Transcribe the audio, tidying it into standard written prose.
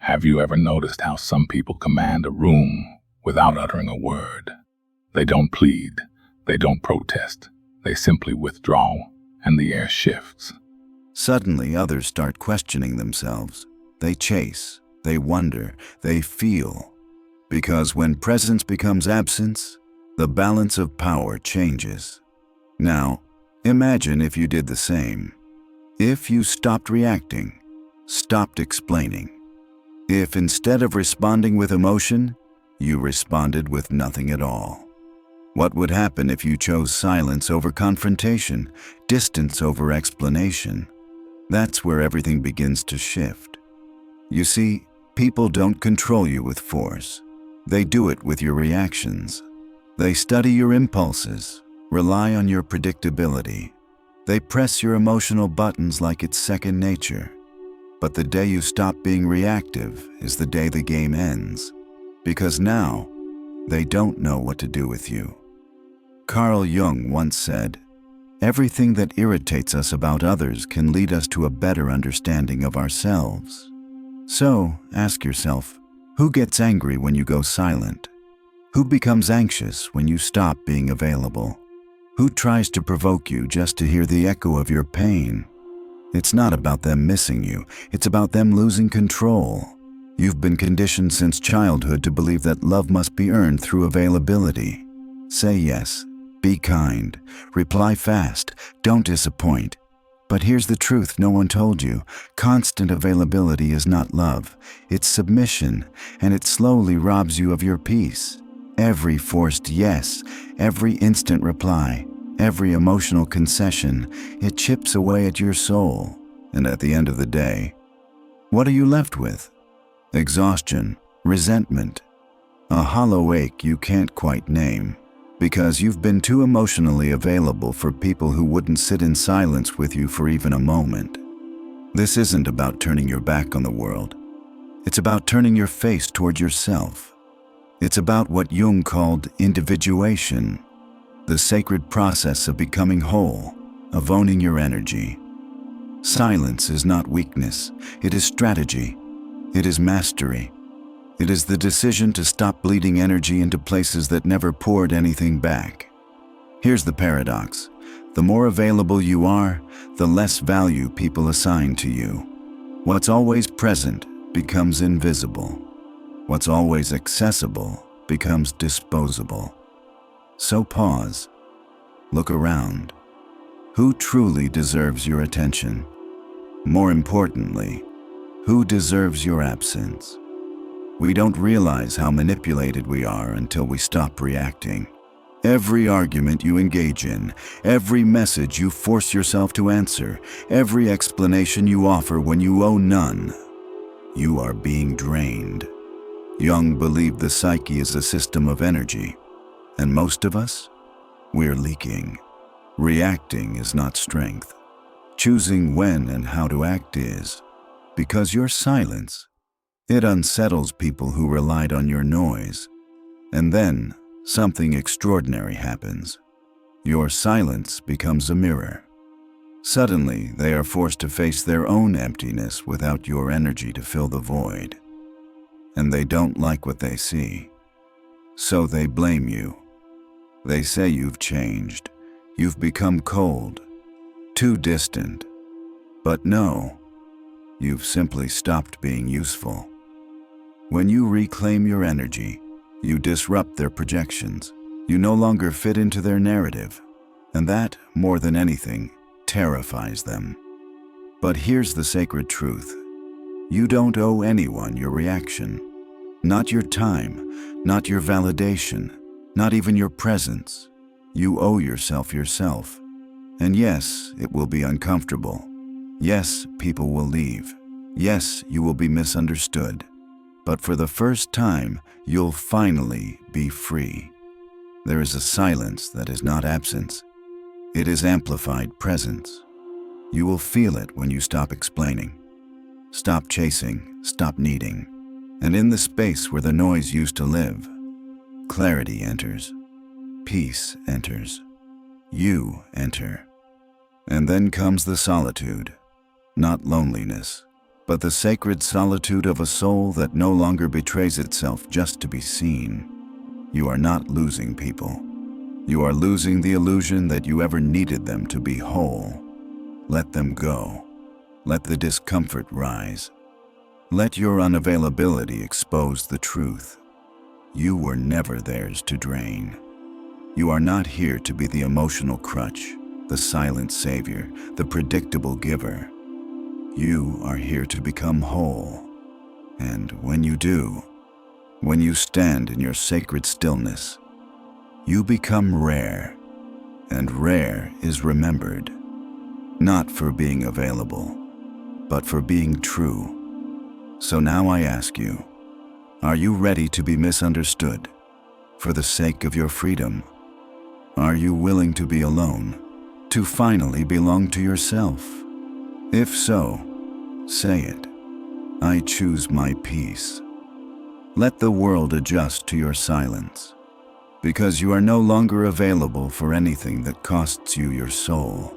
Have you ever noticed how some people command a room without uttering a word? They don't plead, they don't protest, they simply withdraw, and the air shifts. Suddenly, others start questioning themselves. They chase, they wonder, they feel. Because when presence becomes absence, the balance of power changes. Now, imagine if you did the same. If you stopped reacting, stopped explaining. If instead of responding with emotion, you responded with nothing at all. What would happen if you chose silence over confrontation, distance over explanation? That's where everything begins to shift. You see, people don't control you with force. They do it with your reactions. They study your impulses, rely on your predictability. They press your emotional buttons like it's second nature. But the day you stop being reactive is the day the game ends. Because now, they don't know what to do with you. Carl Jung once said, "Everything that irritates us about others can lead us to a better understanding of ourselves." So, ask yourself, who gets angry when you go silent? Who becomes anxious when you stop being available? Who tries to provoke you just to hear the echo of your pain? It's not about them missing you, it's about them losing control. You've been conditioned since childhood to believe that love must be earned through availability. Say yes, be kind, reply fast, don't disappoint. But here's the truth no one told you. Constant availability is not love, it's submission, and it slowly robs you of your peace. Every forced yes, every instant reply, every emotional concession, it chips away at your soul. And at the end of the day, what are you left with? Exhaustion, resentment, a hollow ache you can't quite name, because you've been too emotionally available for people who wouldn't sit in silence with you for even a moment. This isn't about turning your back on the world. It's about turning your face toward yourself. It's about what Jung called individuation, the sacred process of becoming whole, of owning your energy. Silence is not weakness, it is strategy. It is mastery. It is the decision to stop bleeding energy into places that never poured anything back. Here's the paradox. The more available you are, the less value people assign to you. What's always present becomes invisible. What's always accessible becomes disposable. So pause. Look around. Who truly deserves your attention? More importantly, who deserves your absence? We don't realize how manipulated we are until we stop reacting. Every argument you engage in, every message you force yourself to answer, every explanation you offer when you owe none, you are being drained. Jung believed the psyche is a system of energy, and most of us, we're leaking. Reacting is not strength. Choosing when and how to act is. Because your silence, it unsettles people who relied on your noise. And then, something extraordinary happens. Your silence becomes a mirror. Suddenly, they are forced to face their own emptiness without your energy to fill the void. And they don't like what they see. So they blame you. They say you've changed. You've become cold, too distant. But no, you've simply stopped being useful. When you reclaim your energy, you disrupt their projections. You no longer fit into their narrative. And that, more than anything, terrifies them. But here's the sacred truth. You don't owe anyone your reaction. Not your time, not your validation, not even your presence. You owe yourself yourself. And yes, it will be uncomfortable. Yes, people will leave. Yes, you will be misunderstood. But for the first time, you'll finally be free. There is a silence that is not absence. It is amplified presence. You will feel it when you stop explaining. Stop chasing, stop needing. And in the space where the noise used to live, clarity enters. Peace enters. You enter. And then comes the solitude. Not loneliness, but the sacred solitude of a soul that no longer betrays itself just to be seen. You are not losing people. You are losing the illusion that you ever needed them to be whole. Let them go. Let the discomfort rise. Let your unavailability expose the truth. You were never theirs to drain. You are not here to be the emotional crutch, the silent savior, the predictable giver. You are here to become whole. And when you do, when you stand in your sacred stillness, you become rare. And rare is remembered, not for being available, but for being true. So now I ask you, are you ready to be misunderstood for the sake of your freedom? Are you willing to be alone, to finally belong to yourself? If so, say it. I choose my peace. Let the world adjust to your silence, because you are no longer available for anything that costs you your soul.